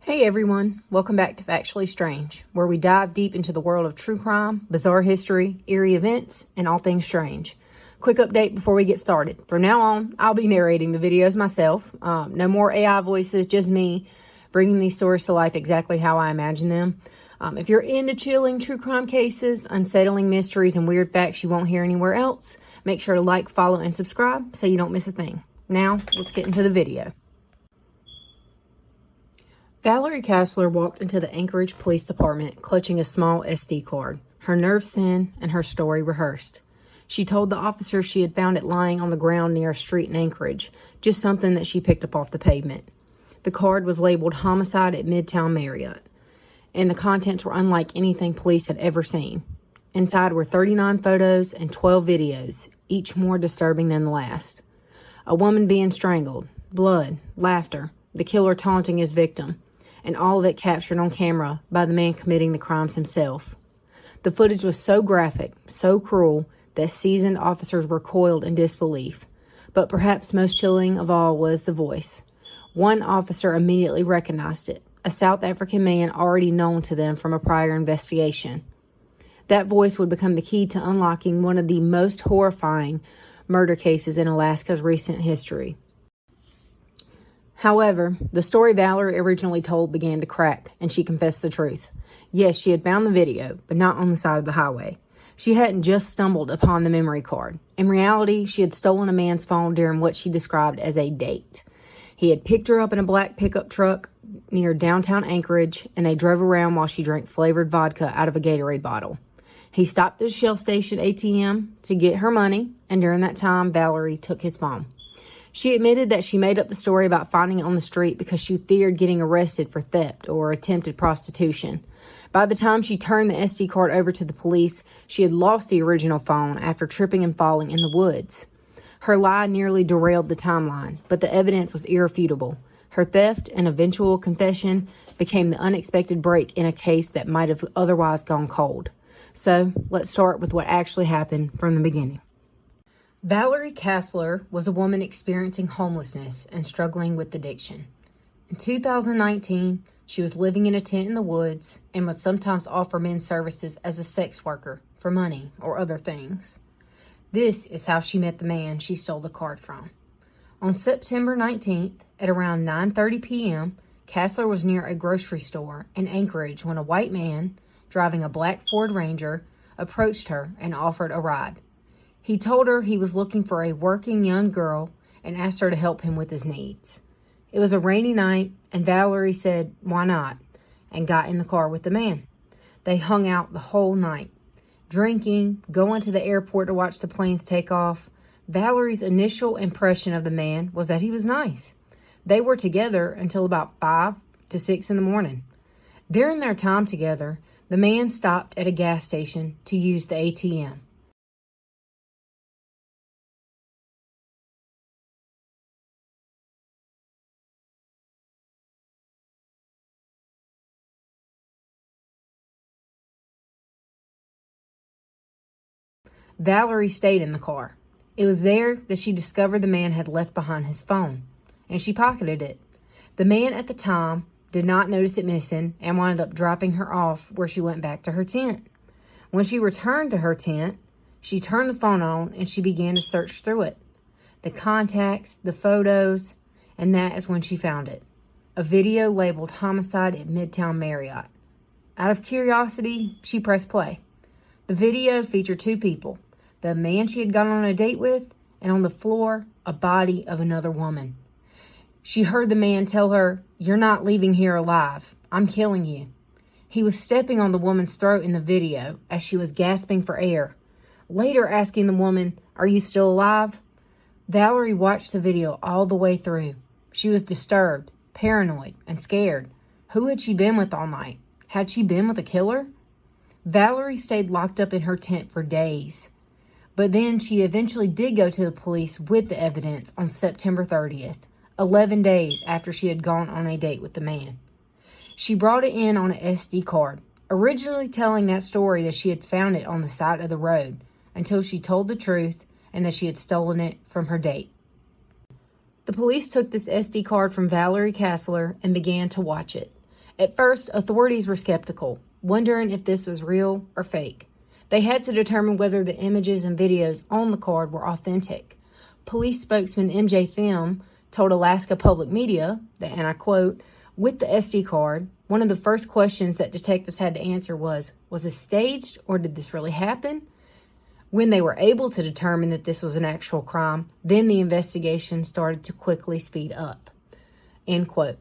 Hey everyone, welcome back to Factually Strange, where we dive deep into the world of true crime, bizarre history, eerie events, and all things strange. Quick update before we get started. From now on, I'll be narrating the videos myself. No more AI voices, just me bringing these stories to life exactly how I imagine them. If you're into chilling true crime cases, unsettling mysteries, and weird facts you won't hear anywhere else, make sure to like, follow, and subscribe so you don't miss a thing. Now, let's get into the video. Valerie Kassler walked into the Anchorage Police Department clutching a small SD card, her nerves thin and her story rehearsed. She told the officer she had found it lying on the ground near a street in Anchorage, just something that she picked up off the pavement. The card was labeled Homicide at Midtown Marriott, and the contents were unlike anything police had ever seen. Inside were 39 photos and 12 videos, each more disturbing than the last. A woman being strangled, blood, laughter, the killer taunting his victim, and all of it captured on camera by the man committing the crimes himself. The footage was so graphic, so cruel, that seasoned officers recoiled in disbelief. But perhaps most chilling of all was the voice. One officer immediately recognized it, a South African man already known to them from a prior investigation. That voice would become the key to unlocking one of the most horrifying murder cases in Alaska's recent history. However, the story Valerie originally told began to crack, and she confessed the truth. Yes, she had found the video, but not on the side of the highway. She hadn't just stumbled upon the memory card. In reality, she had stolen a man's phone during what she described as a date. He had picked her up in a black pickup truck near downtown Anchorage, and they drove around while she drank flavored vodka out of a Gatorade bottle. He stopped at a Shell Station ATM to get her money, and during that time, Valerie took his phone. She admitted that she made up the story about finding it on the street because she feared getting arrested for theft or attempted prostitution. By the time she turned the SD card over to the police, she had lost the original phone after tripping and falling in the woods. Her lie nearly derailed the timeline, but the evidence was irrefutable. Her theft and eventual confession became the unexpected break in a case that might have otherwise gone cold. So, let's start with what actually happened from the beginning. Valerie Kassler was a woman experiencing homelessness and struggling with addiction. In 2019, she was living in a tent in the woods and would sometimes offer men services as a sex worker for money or other things. This is how she met the man she stole the card from. On September 19th, at around 9:30 p.m., Kassler was near a grocery store in Anchorage when a white man, driving a black Ford Ranger, approached her and offered a ride. He told her he was looking for a working young girl and asked her to help him with his needs. It was a rainy night, and Valerie said, "Why not?" and got in the car with the man. They hung out the whole night, drinking, going to the airport to watch the planes take off. Valerie's initial impression of the man was that he was nice. They were together until about 5 to 6 in the morning. During their time together, the man stopped at a gas station to use the ATM. Valerie stayed in the car. It was there that she discovered the man had left behind his phone, and she pocketed it. The man at the time did not notice it missing and wound up dropping her off where she went back to her tent. When she returned to her tent, she turned the phone on and she began to search through it. The contacts, the photos, and that is when she found it. A video labeled Homicide at Midtown Marriott. Out of curiosity, she pressed play. The video featured two people, the man she had gone on a date with, and on the floor, a body of another woman. She heard the man tell her, "You're not leaving here alive. I'm killing you." He was stepping on the woman's throat in the video as she was gasping for air, later asking the woman, "Are you still alive?" Valerie watched the video all the way through. She was disturbed, paranoid, and scared. Who had she been with all night? Had she been with a killer? Valerie stayed locked up in her tent for days. But then she eventually did go to the police with the evidence on September 30th, 11 days after she had gone on a date with the man. She brought it in on an SD card, originally telling that story that she had found it on the side of the road, until she told the truth and that she had stolen it from her date. The police took this SD card from Valerie Kassler and began to watch it. At first, authorities were skeptical, wondering if this was real or fake. They had to determine whether the images and videos on the card were authentic. Police spokesman MJ Thiem told Alaska Public Media that, and I quote, "With the SD card, one of the first questions that detectives had to answer was it staged or did this really happen?" When they were able to determine that this was an actual crime, then the investigation started to quickly speed up. End quote.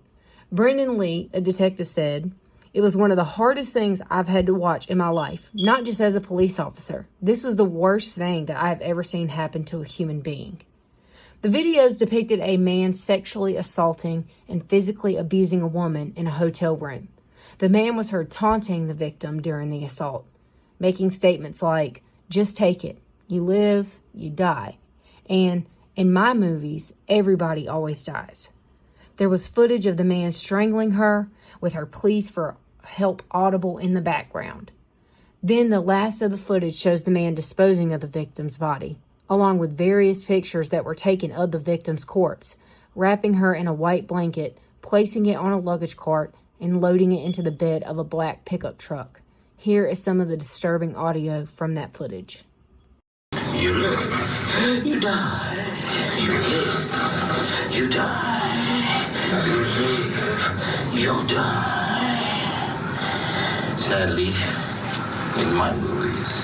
Brendan Lee, a detective, said, "It was one of the hardest things I've had to watch in my life, not just as a police officer. This was the worst thing that I have ever seen happen to a human being." The videos depicted a man sexually assaulting and physically abusing a woman in a hotel room. The man was heard taunting the victim during the assault, making statements like, "Just take it. You live, you die. And in my movies, everybody always dies." There was footage of the man strangling her with her pleas for help audible in the background. Then the last of the footage shows the man disposing of the victim's body, along with various pictures that were taken of the victim's corpse, wrapping her in a white blanket, placing it on a luggage cart, and loading it into the bed of a black pickup truck. Here is some of the disturbing audio from that footage. You live, you die. You live, you die. You live, you die. Sadly, in my movies,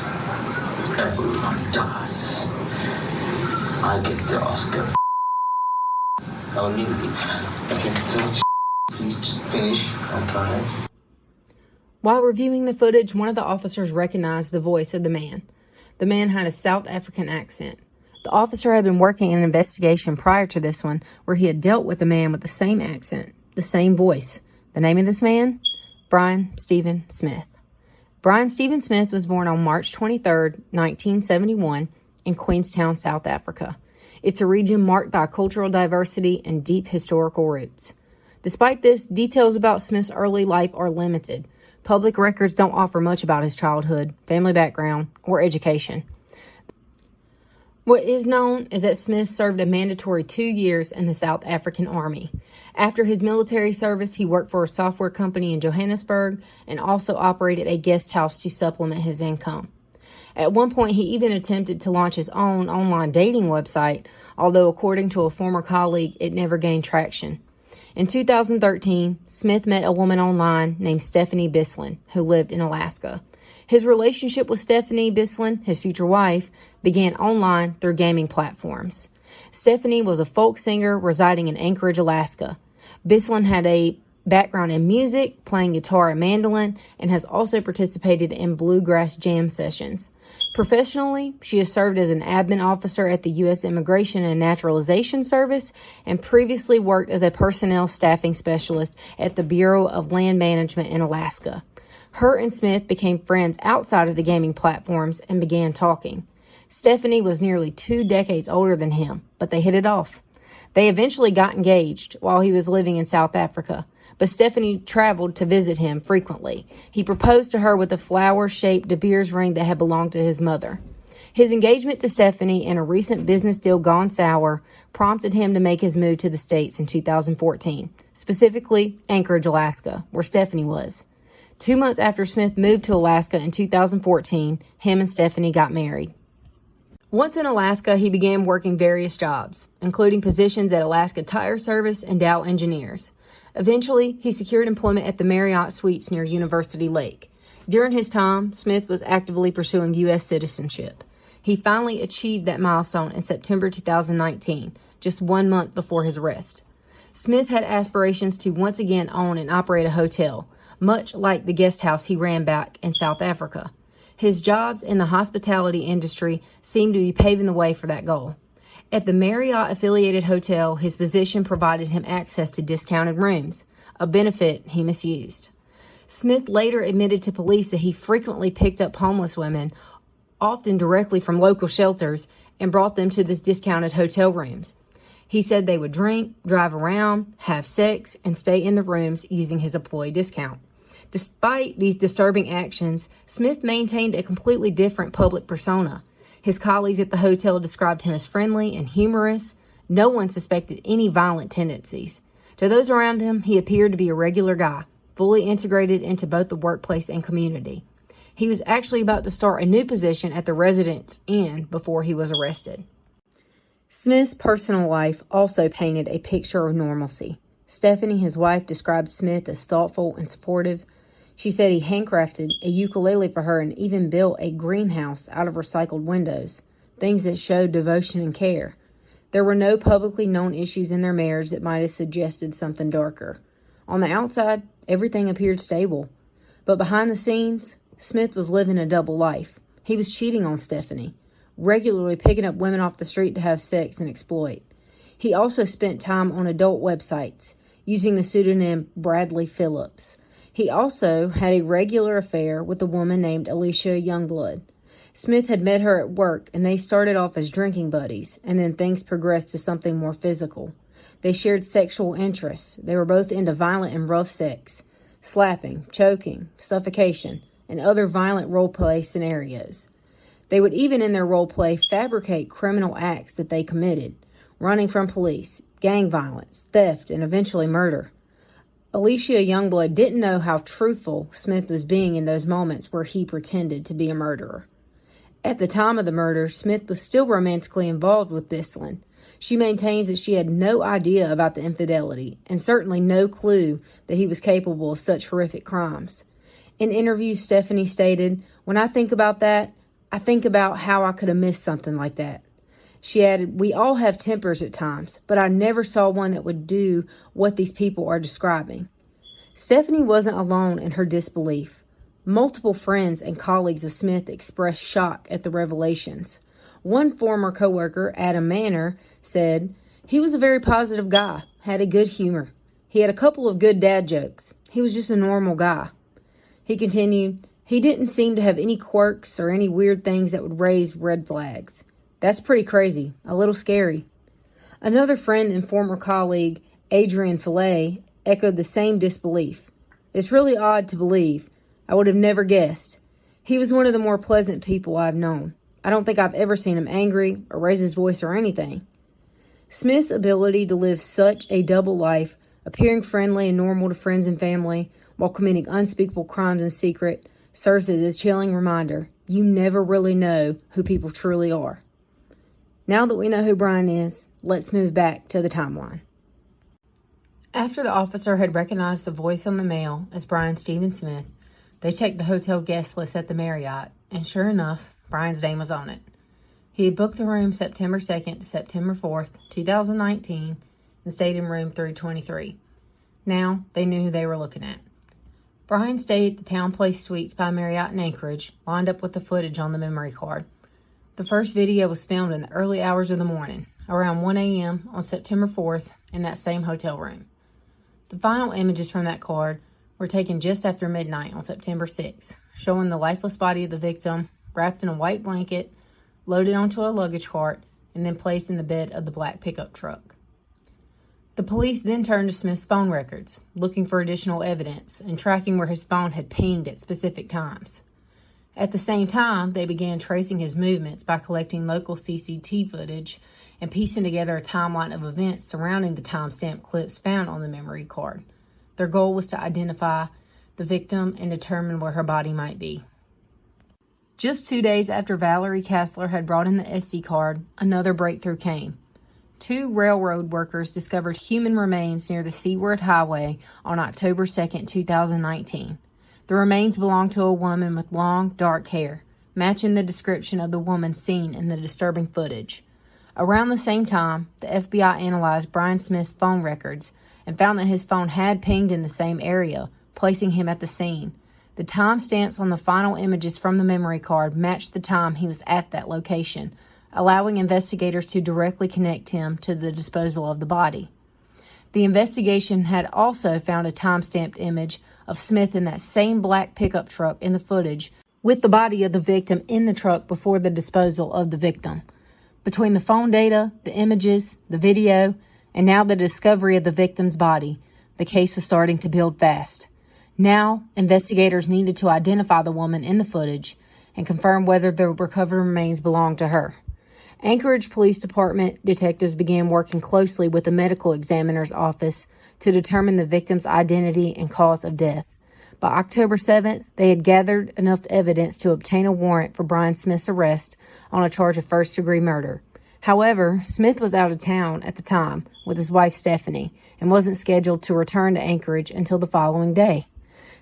everyone dies. I get the Oscar. Oh, really? Okay, so much. Please just finish on time. While reviewing the footage, one of the officers recognized the voice of the man. The man had a South African accent. The officer had been working an investigation prior to this one where he had dealt with a man with the same accent, the same voice. The name of this man? Brian Stephen Smith. Brian Stephen Smith was born on March 23, 1971, in Queenstown, South Africa. It's a region marked by cultural diversity and deep historical roots. Despite this, details about Smith's early life are limited. Public records don't offer much about his childhood, family background, or education. What is known is that Smith served a mandatory 2 years in the South African Army. After his military service, he worked for a software company in Johannesburg and also operated a guest house to supplement his income. At one point, he even attempted to launch his own online dating website, although according to a former colleague, it never gained traction. In 2013, Smith met a woman online named Stephanie Bislin, who lived in Alaska. His relationship with Stephanie Bislin, his future wife, began online through gaming platforms. Stephanie was a folk singer residing in Anchorage, Alaska. Bislin had a background in music, playing guitar and mandolin, and has also participated in bluegrass jam sessions. Professionally, she has served as an admin officer at the U.S. Immigration and Naturalization Service and previously worked as a personnel staffing specialist at the Bureau of Land Management in Alaska. Her and Smith became friends outside of the gaming platforms and began talking. Stephanie was nearly 2 decades older than him, but they hit it off. They eventually got engaged while he was living in South Africa, but Stephanie traveled to visit him frequently. He proposed to her with a flower-shaped De Beers ring that had belonged to his mother. His engagement to Stephanie and a recent business deal gone sour prompted him to make his move to the States in 2014, specifically Anchorage, Alaska, where Stephanie was. 2 months after Smith moved to Alaska in 2014, him and Stephanie got married. Once in Alaska, he began working various jobs, including positions at Alaska Tire Service and Dow Engineers. Eventually, he secured employment at the Marriott Suites near University Lake. During his time, Smith was actively pursuing U.S. citizenship. He finally achieved that milestone in September 2019, just 1 month before his arrest. Smith had aspirations to once again own and operate a hotel, much like the guest house he ran back in South Africa. His jobs in the hospitality industry seemed to be paving the way for that goal. At the Marriott-affiliated hotel, his position provided him access to discounted rooms, a benefit he misused. Smith later admitted to police that he frequently picked up homeless women, often directly from local shelters, and brought them to the discounted hotel rooms. He said they would drink, drive around, have sex, and stay in the rooms using his employee discount. Despite these disturbing actions, Smith maintained a completely different public persona. His colleagues at the hotel described him as friendly and humorous. No one suspected any violent tendencies. To those around him, he appeared to be a regular guy, fully integrated into both the workplace and community. He was actually about to start a new position at the Residence Inn before he was arrested. Smith's personal life also painted a picture of normalcy. Stephanie, his wife, described Smith as thoughtful and supportive. She said he handcrafted a ukulele for her and even built a greenhouse out of recycled windows, things that showed devotion and care. There were no publicly known issues in their marriage that might have suggested something darker. On the outside, everything appeared stable. But behind the scenes, Smith was living a double life. He was cheating on Stephanie, regularly picking up women off the street to have sex and exploit. He also spent time on adult websites, using the pseudonym Bradley Phillips. He also had a regular affair with a woman named Alicia Youngblood. Smith had met her at work, and they started off as drinking buddies, and then things progressed to something more physical. They shared sexual interests. They were both into violent and rough sex, slapping, choking, suffocation, and other violent role-play scenarios. They would even in their role-play fabricate criminal acts that they committed, running from police, gang violence, theft, and eventually murder. Alicia Youngblood didn't know how truthful Smith was being in those moments where he pretended to be a murderer. At the time of the murder, Smith was still romantically involved with Bislin. She maintains that she had no idea about the infidelity, and certainly no clue that he was capable of such horrific crimes. In interviews, Stephanie stated, "When I think about that, I think about how I could have missed something like that." She added, "We all have tempers at times, but I never saw one that would do what these people are describing." Stephanie wasn't alone in her disbelief. Multiple friends and colleagues of Smith expressed shock at the revelations. One former coworker, Adam Manor, said, "He was a very positive guy, had a good humor. He had a couple of good dad jokes. He was just a normal guy." He continued, "He didn't seem to have any quirks or any weird things that would raise red flags. That's pretty crazy, a little scary." Another friend and former colleague, Adrian Fillet, echoed the same disbelief. "It's really odd to believe. I would have never guessed. He was one of the more pleasant people I've known. I don't think I've ever seen him angry or raise his voice or anything." Smith's ability to live such a double life, appearing friendly and normal to friends and family, while committing unspeakable crimes in secret, serves as a chilling reminder. You never really know who people truly are. Now that we know who Brian is, let's move back to the timeline. After the officer had recognized the voice on the mail as Brian Stephen Smith, they checked the hotel guest list at the Marriott, and sure enough, Brian's name was on it. He had booked the room September 2nd to September 4th, 2019, and stayed in room 323. Now, they knew who they were looking at. Brian stayed at the Town Place Suites by Marriott in Anchorage, lined up with the footage on the memory card. The first video was filmed in the early hours of the morning, around 1 a.m. on September 4th, in that same hotel room. The final images from that card were taken just after midnight on September 6th, showing the lifeless body of the victim wrapped in a white blanket, loaded onto a luggage cart, and then placed in the bed of the black pickup truck. The police then turned to Smith's phone records, looking for additional evidence and tracking where his phone had pinged at specific times. At the same time, they began tracing his movements by collecting local CCTV footage and piecing together a timeline of events surrounding the timestamp clips found on the memory card. Their goal was to identify the victim and determine where her body might be. Just 2 days after Valerie Kastler had brought in the SD card, another breakthrough came. 2 railroad workers discovered human remains near the Seaward Highway on October 2nd, 2019. The remains belonged to a woman with long, dark hair, matching the description of the woman seen in the disturbing footage. Around the same time, the FBI analyzed Brian Smith's phone records and found that his phone had pinged in the same area, placing him at the scene. The timestamps on the final images from the memory card matched the time he was at that location, allowing investigators to directly connect him to the disposal of the body. The investigation had also found a time-stamped image of Smith in that same black pickup truck in the footage, with the body of the victim in the truck before the disposal of the victim. Between the phone data, the images, the video, and now the discovery of the victim's body, the case was starting to build fast. Now, investigators needed to identify the woman in the footage and confirm whether the recovered remains belonged to her. Anchorage Police Department detectives began working closely with the medical examiner's office to determine the victim's identity and cause of death. By October 7th, they had gathered enough evidence to obtain a warrant for Brian Smith's arrest on a charge of first-degree murder. However, Smith was out of town at the time with his wife Stephanie and wasn't scheduled to return to Anchorage until the following day.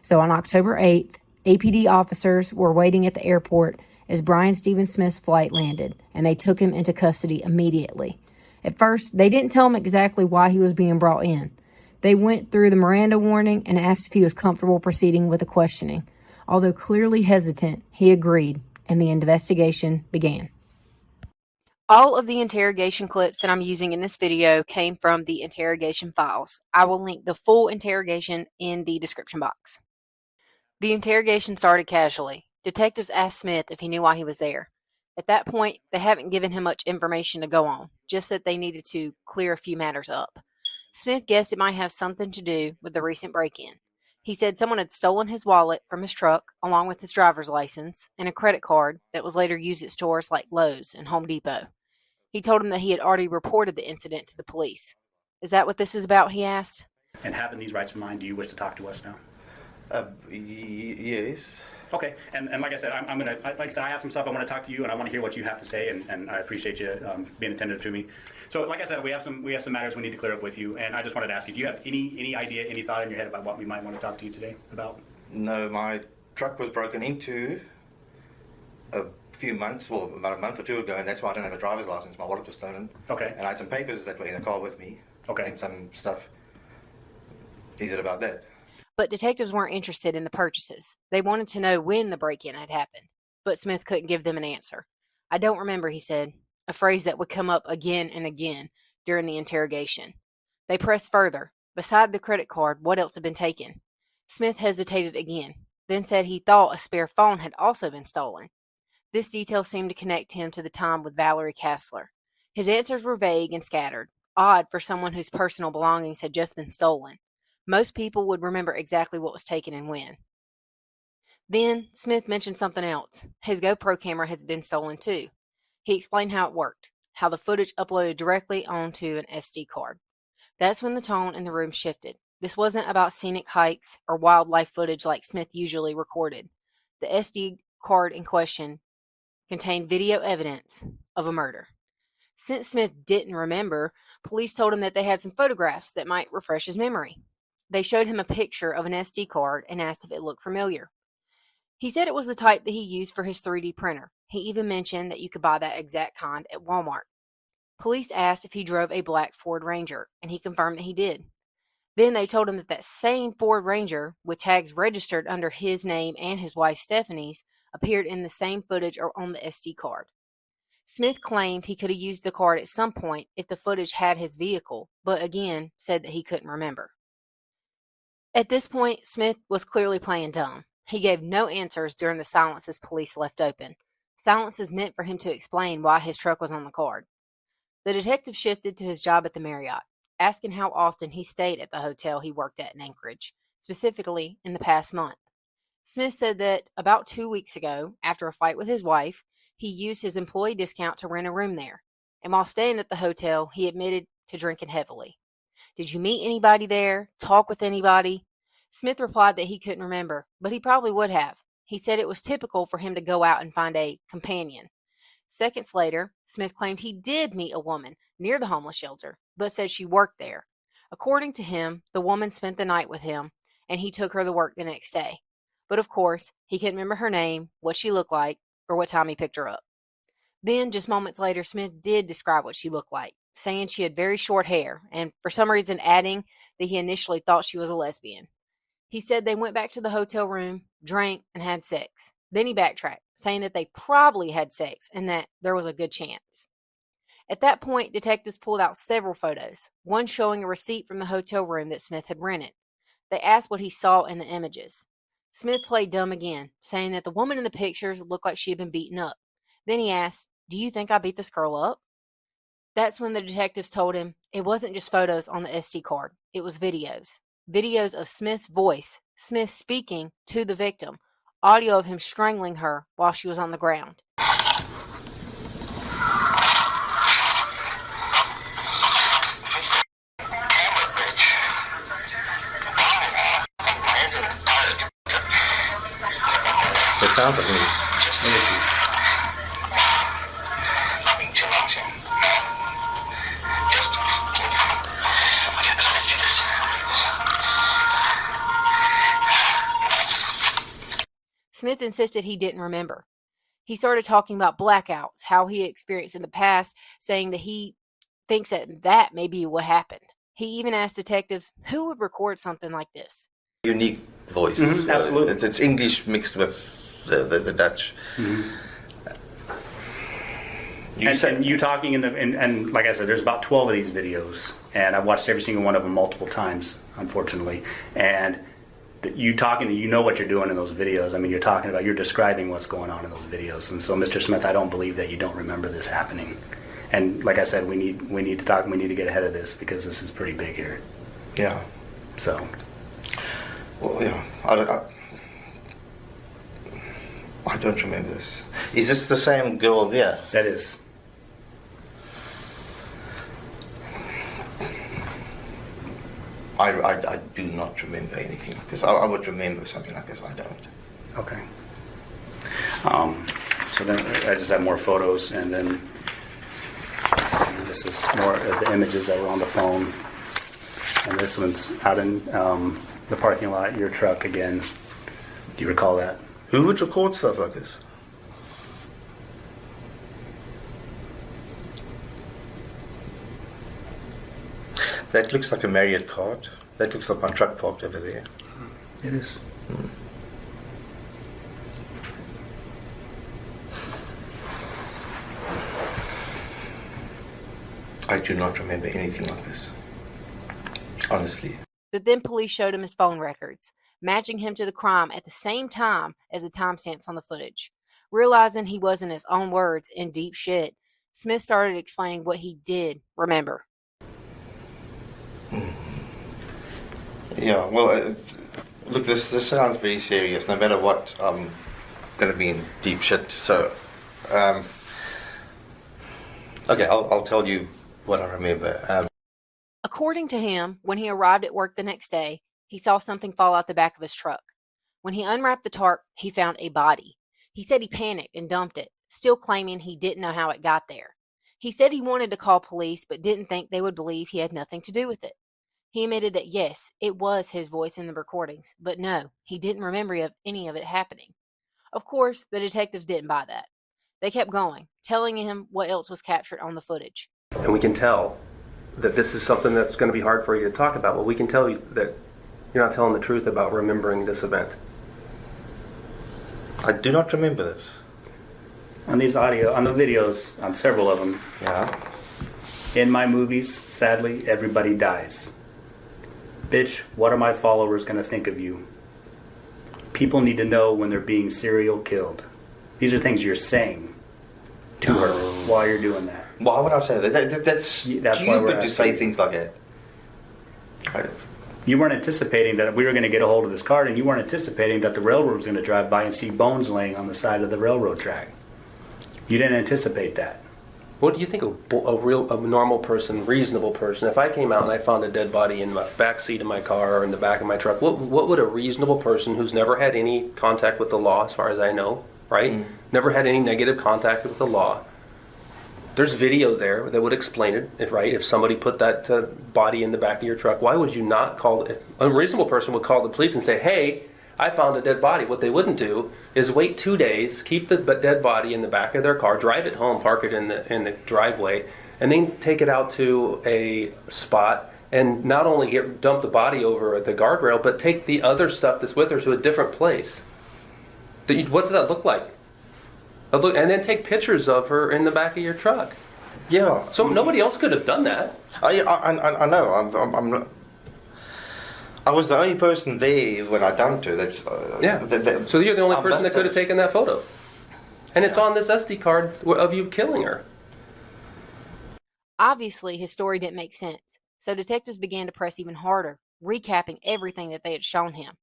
So on October 8th, APD officers were waiting at the airport as Brian Stephen Smith's flight landed, and they took him into custody immediately. At first, they didn't tell him exactly why he was being brought in. They went through the Miranda warning and asked if he was comfortable proceeding with the questioning. Although clearly hesitant, he agreed, and the investigation began. All of the interrogation clips that I'm using in this video came from the interrogation files. I will link the full interrogation in the description box. The interrogation started casually. Detectives asked Smith if he knew why he was there. At that point, they haven't given him much information to go on, just that they needed to clear a few matters up. Smith guessed it might have something to do with the recent break-in. He said someone had stolen his wallet from his truck, along with his driver's license, and a credit card that was later used at stores like Lowe's and Home Depot. He told him that he had already reported the incident to the police. Is that what this is about, he asked? And having these rights in mind, do you wish to talk to us now? Yes. Okay, and like I said, I'm gonna, like I said, I have some stuff I want to talk to you, and I want to hear what you have to say, and I appreciate you being attentive to me. So, like I said, we have some matters we need to clear up with you, and I just wanted to ask you, do you have any idea, any thought in your head about what we might want to talk to you today about? No, my truck was broken into a few months, well, about a month or two ago, and that's why I don't have a driver's license. My wallet was stolen. Okay. And I had some papers that were in the car with me. Okay. And some stuff. Is it about that? But detectives weren't interested in the purchases. They wanted to know when the break-in had happened, but Smith couldn't give them an answer. I don't remember, he said, a phrase that would come up again and again during the interrogation. They pressed further. Beside the credit card, what else had been taken? Smith hesitated again, then said he thought a spare phone had also been stolen. This detail seemed to connect him to the time with Valerie Kassler. His answers were vague and scattered, odd for someone whose personal belongings had just been stolen. Most people would remember exactly what was taken and when. Then, Smith mentioned something else. His GoPro camera had been stolen too. He explained how it worked, how the footage uploaded directly onto an SD card. That's when the tone in the room shifted. This wasn't about scenic hikes or wildlife footage like Smith usually recorded. The SD card in question contained video evidence of a murder. Since Smith didn't remember, police told him that they had some photographs that might refresh his memory. They showed him a picture of an SD card and asked if it looked familiar. He said it was the type that he used for his 3D printer. He even mentioned that you could buy that exact kind at Walmart. Police asked if he drove a black Ford Ranger, and he confirmed that he did. Then they told him that that same Ford Ranger, with tags registered under his name and his wife Stephanie's, appeared in the same footage or on the SD card. Smith claimed he could have used the card at some point if the footage had his vehicle, but again said that he couldn't remember. At this point, Smith was clearly playing dumb. He gave no answers during the silences police left open. Silences meant for him to explain why his truck was on the card. The detective shifted to his job at the Marriott, asking how often he stayed at the hotel he worked at in Anchorage, specifically in the past month. Smith said that about 2 weeks ago, after a fight with his wife, he used his employee discount to rent a room there, and while staying at the hotel, he admitted to drinking heavily. Did you meet anybody there? Talk with anybody? Smith replied that he couldn't remember, but he probably would have. He said it was typical for him to go out and find a companion. Seconds later, Smith claimed he did meet a woman near the homeless shelter, but said she worked there. According to him, the woman spent the night with him, and he took her to work the next day. But of course, he couldn't remember her name, what she looked like, or what time he picked her up. Then, just moments later, Smith did describe what she looked like, saying she had very short hair, and for some reason adding that he initially thought she was a lesbian. He said they went back to the hotel room, drank, and had sex. Then he backtracked, saying that they probably had sex and that there was a good chance. At that point, detectives pulled out several photos, one showing a receipt from the hotel room that Smith had rented. They asked what he saw in the images. Smith played dumb again, saying that the woman in the pictures looked like she had been beaten up. Then he asked, "Do you think I beat this girl up?" That's when the detectives told him it wasn't just photos on the SD card. It was videos. Videos of Smith's voice, Smith speaking to the victim, audio of him strangling her while she was on the ground. sounds like me. Let me see. Smith insisted he didn't remember. He started talking about blackouts, how he experienced in the past, saying that he thinks that may be what happened. He even asked detectives who would record something like this. Unique voice. Absolutely. It's English mixed with the Dutch. And you talking and like I said, there's about 12 of these videos, and I've watched every single one of them multiple times, unfortunately. And you talking, you know what you're doing in those videos. I mean, you're describing what's going on in those videos. And so, Mr. Smith, I don't believe that you don't remember this happening. And like I said, we need to talk. We need to get ahead of this because this is pretty big here. Yeah. So. Well, yeah. I don't remember this. Is this the same girl there? That is. I do not remember anything like this. I would remember something like this. I don't. Okay. So then I just have more photos, and then this is more of the images that were on the phone. And this one's out in the parking lot, your truck again. Do you recall that? Who would record stuff like this? That looks like a Marriott card. That looks like my truck parked over there. It is. I do not remember anything like this. Honestly. But then police showed him his phone records, matching him to the crime at the same time as the timestamps on the footage. Realizing he was, in his own words, in deep shit, Smith started explaining what he did remember. Yeah, well, look, this sounds very serious. No matter what, I'm going to be in deep shit. So, okay, I'll tell you what I remember. According to him, when he arrived at work the next day, he saw something fall out the back of his truck. When he unwrapped the tarp, he found a body. He said he panicked and dumped it, still claiming he didn't know how it got there. He said he wanted to call police, but didn't think they would believe he had nothing to do with it. He admitted that yes, it was his voice in the recordings, but no, he didn't remember any of it happening. Of course, the detectives didn't buy that. They kept going, telling him what else was captured on the footage. And we can tell that this is something that's going to be hard for you to talk about. Well, we can tell you that you're not telling the truth about remembering this event. I do not remember this. On these on the videos, on several of them. Yeah. In my movies, sadly, everybody dies. Bitch, what are my followers going to think of you? People need to know when they're being serial killed. These are things you're saying to her while you're doing that. Why would I say that? That's stupid to say things like that. You weren't anticipating that we were going to get a hold of this card, and you weren't anticipating that the railroad was going to drive by and see bones laying on the side of the railroad track. You didn't anticipate that. What do you think a normal person, reasonable person, if I came out and I found a dead body in my back seat of my car or in the back of my truck, what would a reasonable person who's never had any contact with the law, as far as I know, right? Never had any negative contact with the law. There's video there that would explain it, right? If somebody put that body in the back of your truck, why would you not call it? A reasonable person would call the police and say, hey, I found a dead body. What they wouldn't do is wait 2 days, keep the dead body in the back of their car, drive it home, park it in the driveway, and then take it out to a spot and not only dump the body over the guardrail, but take the other stuff that's with her to a different place. What does that look like? And then take pictures of her in the back of your truck. Yeah. So nobody else could have done that. I know. I'm not. I was the only person there when I dumped her. That's so you're the only person that could have taken that photo, and it's on this SD card of you killing her. Obviously, his story didn't make sense, so detectives began to press even harder, recapping everything that they had shown him.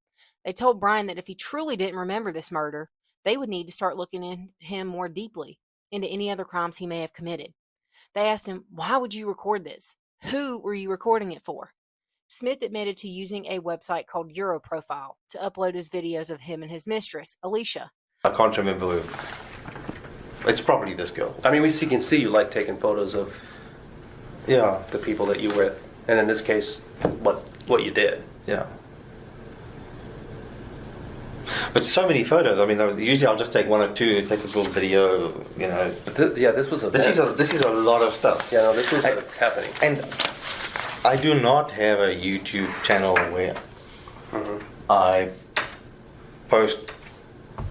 They told Brian that if he truly didn't remember this murder, they would need to start looking into him more deeply, into any other crimes he may have committed. They asked him, why would you record this? Who were you recording it for? Smith admitted to using a website called Europrofile to upload his videos of him and his mistress, Alicia. I can't remember who. It's probably this girl. I mean, can see you like taking photos of Yeah. the people that you're with, and in this case, what you did. Yeah. But so many photos. I mean, usually I'll just take one or two, take a little video, you know. But this was a. This is a lot of stuff. Yeah, no, this was happening. And I do not have a YouTube channel where I post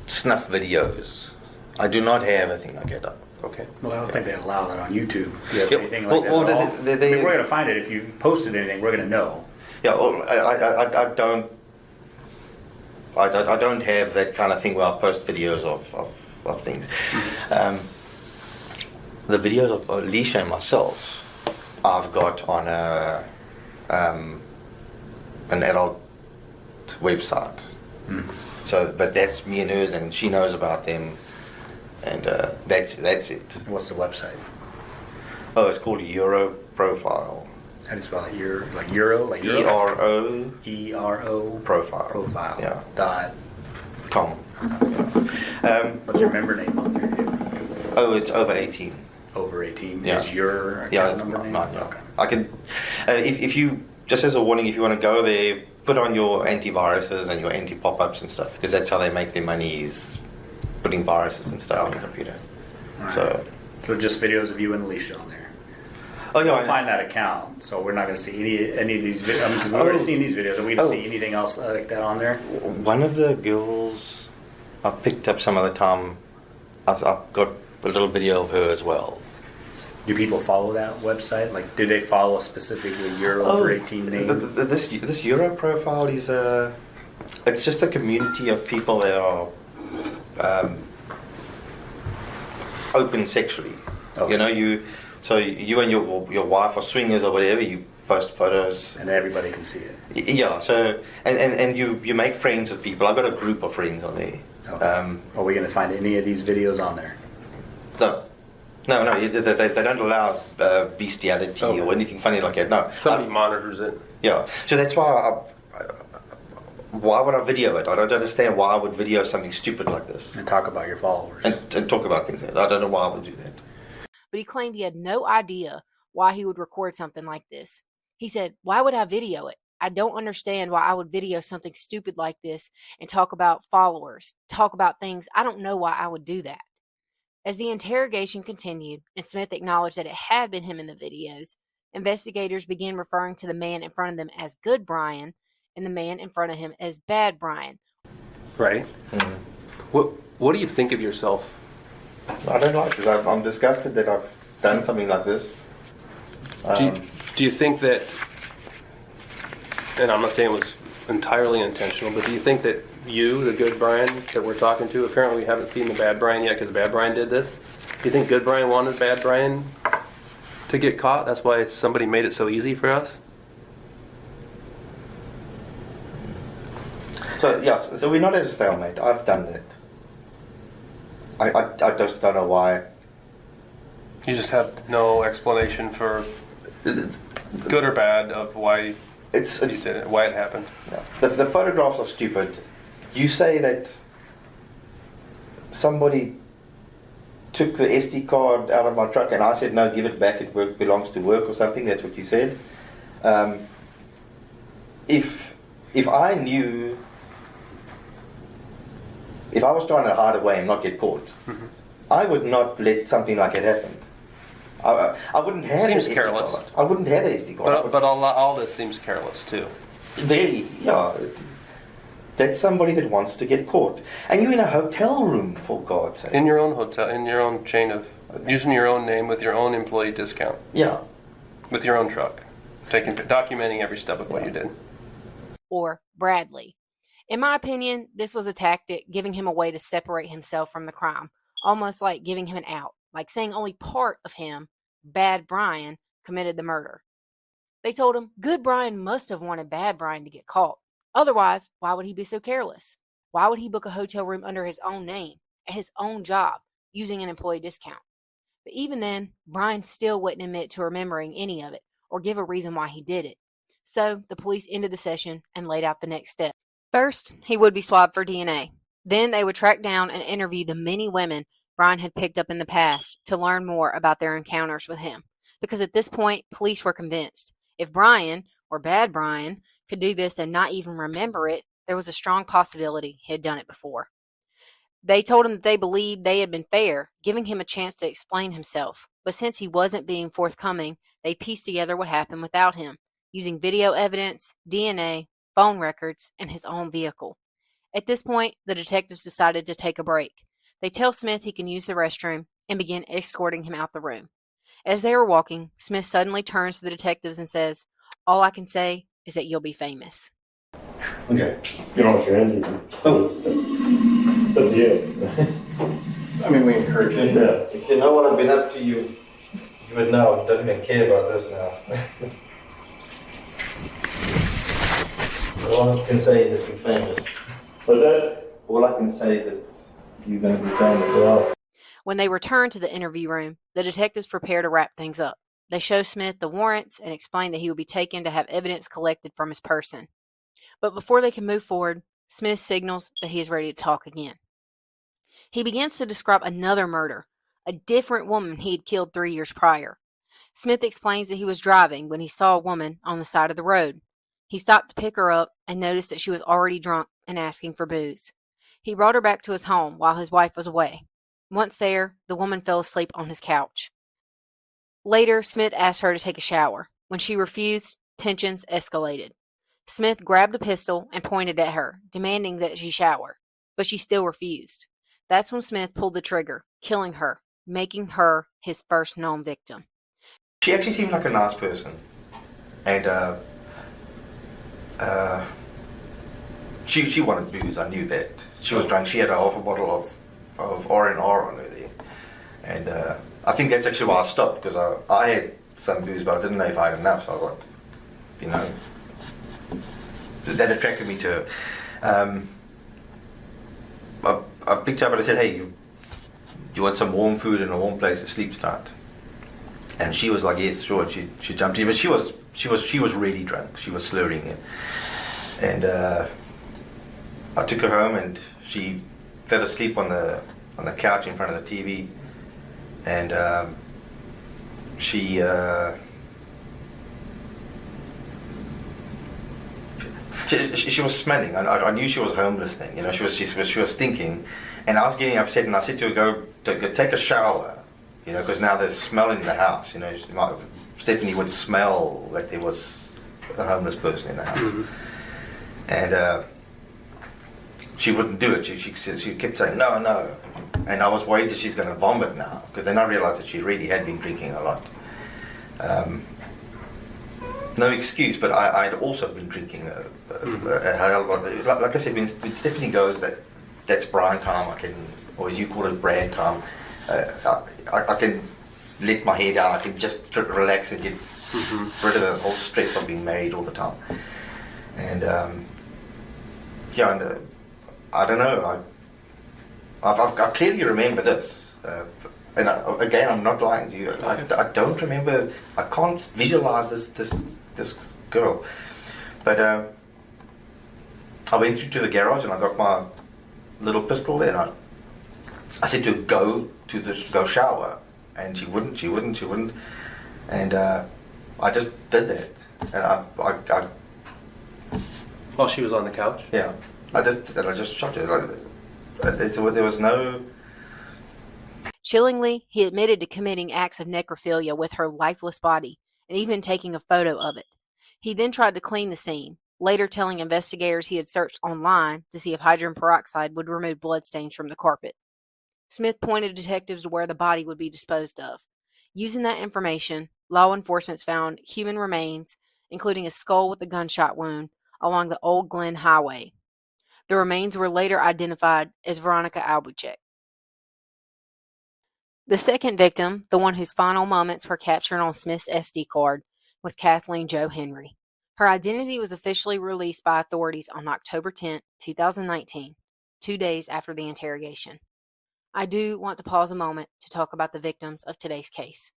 snuff videos. I do not have a thing like that. Okay. Well, I don't think they allow that on YouTube. Do you have Yeah, anything like well, that? at all? they- I mean, we're going to find it. If you posted anything, we're going to know. Yeah, well, I don't. I don't have that kind of thing where I post videos of things. The videos of Alicia and myself, I've got on an adult website. So, but that's me and hers, and she knows about them, and that's it. What's the website? Oh, it's called Euro Profile. How do you spell it? Like Euro? Like Euro? ERO ERO Profile. Profile. Yeah. Dot. Com. What's your member name on there? Oh, it's over 18. Over 18 Yeah. is your account Yeah, it's number name? mine. Yeah. Okay. I can, if you, just as a warning, if you want to go there, put on your antiviruses and your anti-pop-ups and stuff, because that's how they make their money, is putting viruses and stuff on your computer. All So, right. So just videos of you and Alicia on there. oh yeah, We'll find that account, so we're not going to see any of these videos. I mean, because we've already seen these videos. Are we going to see anything else like that on there? one of the girls I picked up some other time, I've got a little video of her as well. Do people follow that website? Like, do they follow specifically your over 18 name? This Euro Profile is it's just a community of people that are open sexually. Okay. You know, you and your wife are swingers or whatever. You post photos, And everybody can see it. yeah. So and you make friends with people. I've got a group of friends on there. Okay. Are we going to find any of these videos on there? No. They don't allow bestiality or anything funny like that. No. Somebody monitors it. Yeah. So that's why why would I video it? I don't understand why I would video something stupid like this And talk about your followers. and talk about things like that. I don't know why I would do that. But he claimed he had no idea why he would record something like this. He said, "Why would I video it? I don't understand why I would video something stupid like this and talk about followers, talk about things. I don't know why I would do that." As the interrogation continued and Smith acknowledged that it had been him in the videos, investigators began referring to the man in front of them as Good Brian and the man in front of him as Bad Brian. Right. What do you think of yourself? I don't like it. I'm disgusted that I've done something like this. Do you think that, and I'm not saying it was entirely intentional, but do you think that you, the Good Brian that we're talking to, apparently we haven't seen the Bad Brian yet because Bad Brian did this. Do you think Good Brian wanted Bad Brian to get caught? That's why somebody made it so easy for us? So yes, so we're not at a stalemate. I've done that. I just don't know why. You just have no explanation for good or bad of why It's you did it, why it happened. yeah. The photographs are stupid. You say that somebody took the SD card out of my truck and I said no, give it back. It belongs to work or something. That's what you said. If I knew. If I was trying to hide away and not get caught, I would not let something like it happen. I wouldn't have Seems an SD careless. card. I wouldn't have an SD card. But all this seems careless too. Very, yeah. That's somebody that wants to get caught. And you're in a hotel room, for God's sake. In your own hotel, in your own chain of, using your own name with your own employee discount, Yeah. with your own truck, documenting every step of what you did. Or Bradley. In my opinion, this was a tactic giving him a way to separate himself from the crime, almost like giving him an out, like saying only part of him, Bad Brian, committed the murder. They told him Good Brian must have wanted Bad Brian to get caught. Otherwise, why would he be so careless? Why would he book a hotel room under his own name, at his own job, using an employee discount? But even then, Brian still wouldn't admit to remembering any of it or give a reason why he did it. So the police ended the session and laid out the next step. First, he would be swabbed for DNA. Then they would track down and interview the many women Brian had picked up in the past to learn more about their encounters with him. Because at this point, police were convinced if Brian, or Bad Brian, could do this and not even remember it, there was a strong possibility he had done it before. They told him that they believed they had been fair, giving him a chance to explain himself. But since he wasn't being forthcoming, they pieced together what happened without him, using video evidence, DNA, phone records, and his own vehicle. At this point, the detectives decided to take a break. They tell Smith he can use the restroom and begin escorting him out the room. As they were walking, Smith suddenly turns to the detectives and says, "All I can say is that you'll be famous." Okay. You don't want your injury. Oh. It's up to you. I mean, we encourage it. Yeah. If you know what I've been up to, you would know. I don't even care about this now. All I can say is that you're famous. What's that? All I can say is that you're going to be famous. Well, When they return to the interview room, the detectives prepare to wrap things up. They show Smith the warrants and explain that he will be taken to have evidence collected from his person. But before they can move forward, Smith signals that he is ready to talk again. He begins to describe another murder, a different woman he had killed 3 years prior. Smith explains that he was driving when he saw a woman on the side of the road. He stopped to pick her up and noticed that she was already drunk and asking for booze. He brought her back to his home while his wife was away. Once there, the woman fell asleep on his couch. Later, Smith asked her to take a shower. When she refused, tensions escalated. Smith grabbed a pistol and pointed at her, demanding that she shower, but she still refused. That's when Smith pulled the trigger, killing her, making her his first known victim. She actually seemed like a nice person, and she wanted booze. I knew that. She was drunk. She had a half a bottle of R&R on her there, and I think that's actually why I stopped, because I had some booze, but I didn't know if I had enough. So I thought, you know, that attracted me to her. I picked her up and I said, "Hey, do you want some warm food and a warm place to sleep tonight?" And she was like, "Yes, sure." And she jumped in, but she was really drunk. She was slurring it, and I took her home, and she fell asleep on the couch in front of the TV, and she was smelling. I knew she was homeless then. You know, she was stinking, and I was getting upset. And I said to her, "Go take a shower," you know, because now there's smell in the house. You know, Stephanie would smell like there was a homeless person in the house, and she wouldn't do it. She kept saying no, no, and I was worried that she's going to vomit now, because then I realized that she really had been drinking a lot. No excuse, but I'd also been drinking a hell of a lot. Like I said, when Stephanie goes, that's Brian time. I can, or as you call it, Brad time. I can let my hair down. I can just relax and get rid of the whole stress of being married all the time. And I don't know. I clearly remember this. And again, I'm not lying to you. I don't remember. I can't visualize this girl. But I went through to the garage and I got my little pistol there, and I said to her, go shower, and she wouldn't, and I just did that, and I While she was on the couch? yeah, I just shot her. There was no. Chillingly, he admitted to committing acts of necrophilia with her lifeless body and even taking a photo of it. He then tried to clean the scene, later telling investigators he had searched online to see if hydrogen peroxide would remove bloodstains from the carpet. Smith pointed detectives to where the body would be disposed of. Using that information, law enforcement found human remains, including a skull with a gunshot wound, along the Old Glen Highway. The remains were later identified as Veronica Albuquerque. The second victim, the one whose final moments were captured on Smith's SD card, was Kathleen Jo Henry. Her identity was officially released by authorities on October 10, 2019, 2 days after the interrogation. I do want to pause a moment to talk about the victims of today's case.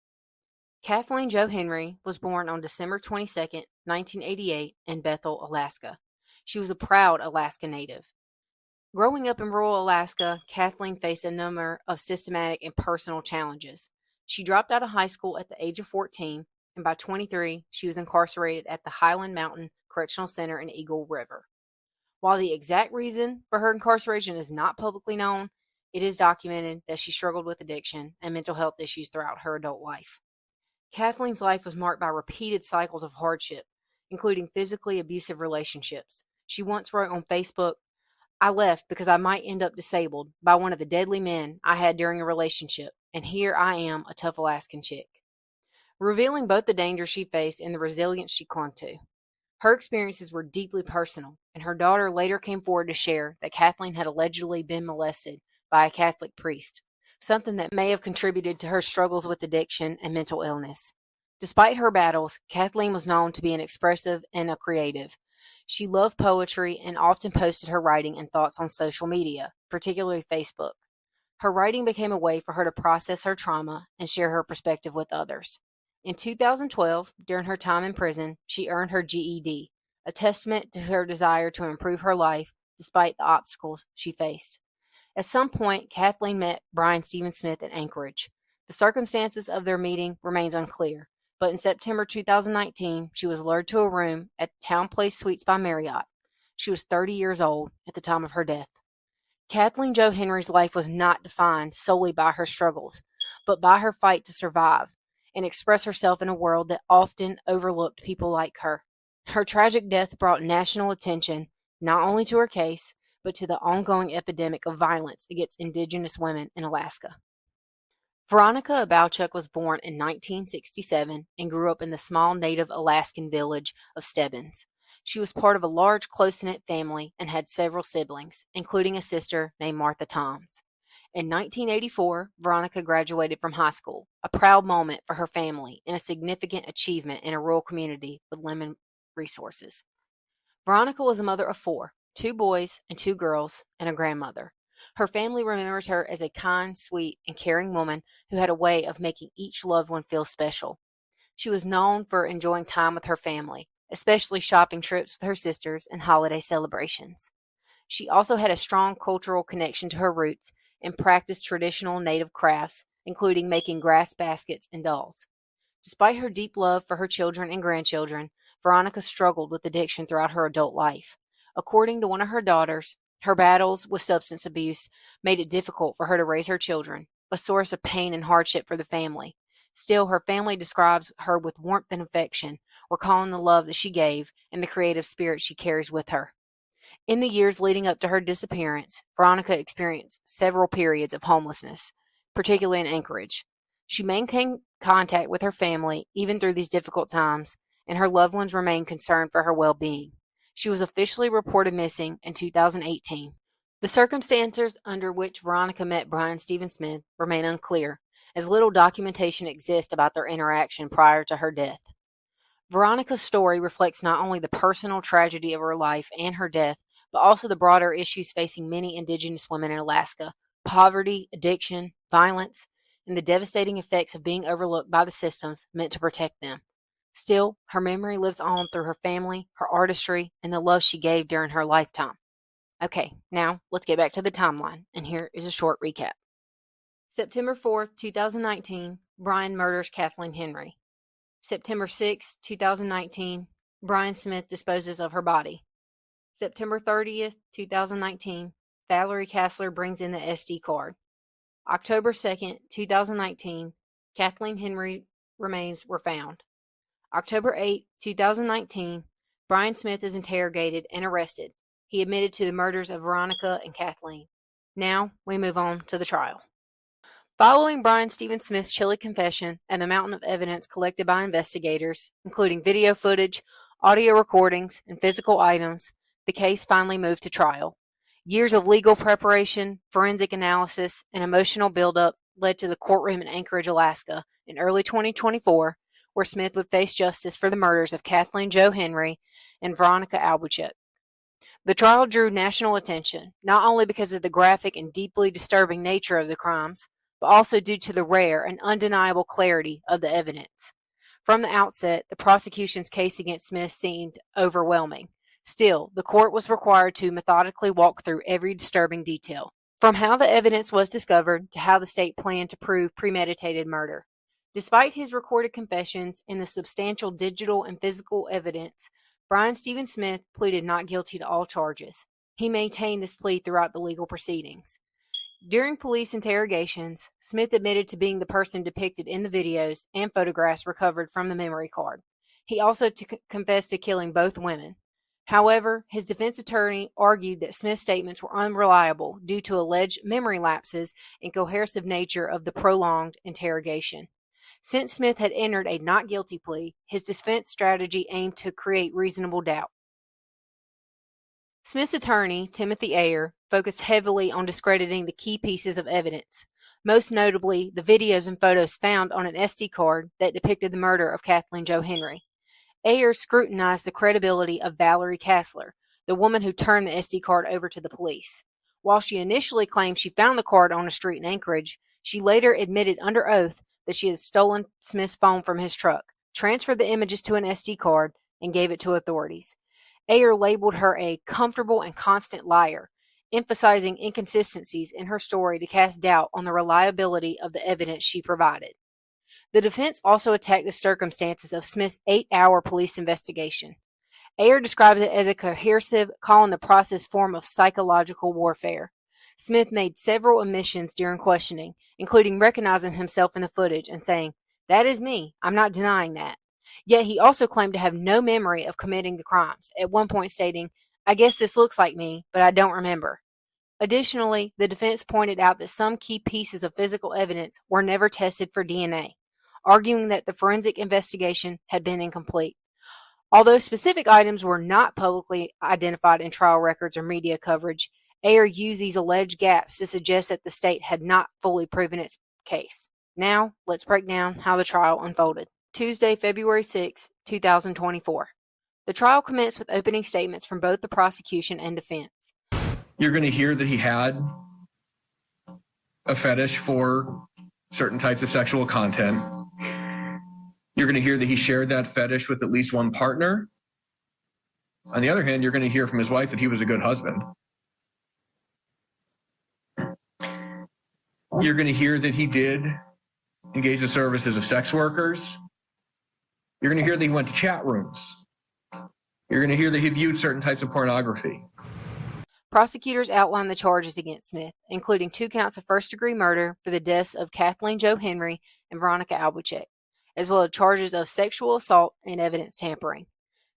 Kathleen Jo Henry was born on December 22, 1988 in Bethel, Alaska. She was a proud Alaska native. Growing up in rural Alaska, Kathleen faced a number of systematic and personal challenges. She dropped out of high school at the age of 14, and by 23, she was incarcerated at the Highland Mountain Correctional Center in Eagle River. While the exact reason for her incarceration is not publicly known, it is documented that she struggled with addiction and mental health issues throughout her adult life. Kathleen's life was marked by repeated cycles of hardship, including physically abusive relationships. She once wrote on Facebook, "I left because I might end up disabled by one of the deadly men I had during a relationship, and here I am, a tough Alaskan chick," revealing both the dangers she faced and the resilience she clung to. Her experiences were deeply personal, and her daughter later came forward to share that Kathleen had allegedly been molested by a Catholic priest, something that may have contributed to her struggles with addiction and mental illness. Despite her battles, Kathleen was known to be an expressive and a creative. She loved poetry and often posted her writing and thoughts on social media, particularly Facebook. Her writing became a way for her to process her trauma and share her perspective with others. In 2012, during her time in prison, she earned her GED, a testament to her desire to improve her life despite the obstacles she faced. At some point, Kathleen met Brian Stephen Smith in Anchorage. The circumstances of their meeting remains unclear, but in September 2019, she was lured to a room at Town Place Suites by Marriott. She was 30 years old at the time of her death. Kathleen Jo Henry's life was not defined solely by her struggles, but by her fight to survive and express herself in a world that often overlooked people like her. Her tragic death brought national attention not only to her case, but to the ongoing epidemic of violence against Indigenous women in Alaska. Veronica Abowchuk was born in 1967 and grew up in the small native Alaskan village of Stebbins. She was part of a large, close-knit family and had several siblings, including a sister named Martha Toms. In 1984, Veronica graduated from high school, a proud moment for her family and a significant achievement in a rural community with limited resources. Veronica was a mother of 4, 2 boys and 2 girls, and a grandmother. Her family remembers her as a kind, sweet, and caring woman who had a way of making each loved one feel special. She was known for enjoying time with her family, especially shopping trips with her sisters and holiday celebrations. She also had a strong cultural connection to her roots and practiced traditional native crafts, including making grass baskets and dolls. Despite her deep love for her children and grandchildren, Veronica struggled with addiction throughout her adult life. According to one of her daughters, her battles with substance abuse made it difficult for her to raise her children, a source of pain and hardship for the family. Still, her family describes her with warmth and affection, recalling the love that she gave and the creative spirit she carries with her. In the years leading up to her disappearance, Veronica experienced several periods of homelessness, particularly in Anchorage. She maintained contact with her family even through these difficult times, and her loved ones remained concerned for her well-being. She was officially reported missing in 2018. The circumstances under which Veronica met Brian Stephen Smith remain unclear, as little documentation exists about their interaction prior to her death. Veronica's story reflects not only the personal tragedy of her life and her death, but also the broader issues facing many Indigenous women in Alaska: poverty, addiction, violence, and the devastating effects of being overlooked by the systems meant to protect them. Still, her memory lives on through her family, her artistry, and the love she gave during her lifetime. Okay, now let's get back to the timeline, and here is a short recap. September 4th, 2019, Brian murders Kathleen Henry. September 6th, 2019, Brian Smith disposes of her body. September 30th, 2019, Valerie Kassler brings in the SD card. October 2nd, 2019, Kathleen Henry remains were found. October 8, 2019, Brian Smith is interrogated and arrested. He admitted to the murders of Veronica and Kathleen. Now, we move on to the trial. Following Brian Stephen Smith's chilly confession and the mountain of evidence collected by investigators, including video footage, audio recordings, and physical items, the case finally moved to trial. Years of legal preparation, forensic analysis, and emotional buildup led to the courtroom in Anchorage, Alaska, in early 2024, where Smith would face justice for the murders of Kathleen Jo Henry and Veronica Abowchuk. The trial drew national attention, not only because of the graphic and deeply disturbing nature of the crimes, but also due to the rare and undeniable clarity of the evidence. From the outset, the prosecution's case against Smith seemed overwhelming. Still, the court was required to methodically walk through every disturbing detail, from how the evidence was discovered to how the state planned to prove premeditated murder. Despite his recorded confessions and the substantial digital and physical evidence, Brian Stephen Smith pleaded not guilty to all charges. He maintained this plea throughout the legal proceedings. During police interrogations, Smith admitted to being the person depicted in the videos and photographs recovered from the memory card. He also confessed to killing both women. However, his defense attorney argued that Smith's statements were unreliable due to alleged memory lapses and coercive nature of the prolonged interrogation. Since Smith had entered a not guilty plea, his defense strategy aimed to create reasonable doubt. Smith's attorney, Timothy Ayer, focused heavily on discrediting the key pieces of evidence, most notably the videos and photos found on an SD card that depicted the murder of Kathleen Jo Henry. Ayer scrutinized the credibility of Valerie Kassler, the woman who turned the SD card over to the police. While she initially claimed she found the card on a street in Anchorage, she later admitted under oath that she had stolen Smith's phone from his truck, transferred the images to an SD card, and gave it to authorities. Ayer labeled her a comfortable and constant liar, emphasizing inconsistencies in her story to cast doubt on the reliability of the evidence she provided. The defense also attacked the circumstances of Smith's 8-hour police investigation. Ayer described it as a coercive, calling the process form of psychological warfare. Smith made several admissions during questioning, including recognizing himself in the footage and saying, "That is me, I'm not denying that." Yet he also claimed to have no memory of committing the crimes, at one point stating, "I guess this looks like me, but I don't remember." Additionally, the defense pointed out that some key pieces of physical evidence were never tested for DNA, arguing that the forensic investigation had been incomplete. Although specific items were not publicly identified in trial records or media coverage, Ayer used these alleged gaps to suggest that the state had not fully proven its case. Now, let's break down how the trial unfolded. Tuesday, February 6, 2024. The trial commenced with opening statements from both the prosecution and defense. You're going to hear that he had a fetish for certain types of sexual content. You're going to hear that he shared that fetish with at least one partner. On the other hand, you're going to hear from his wife that he was a good husband. You're going to hear that he did engage the services of sex workers. You're going to hear that he went to chat rooms. You're going to hear that he viewed certain types of pornography. Prosecutors outlined the charges against Smith, including 2 counts of first-degree murder for the deaths of Kathleen Jo Henry and Veronica Albuquerque, as well as charges of sexual assault and evidence tampering.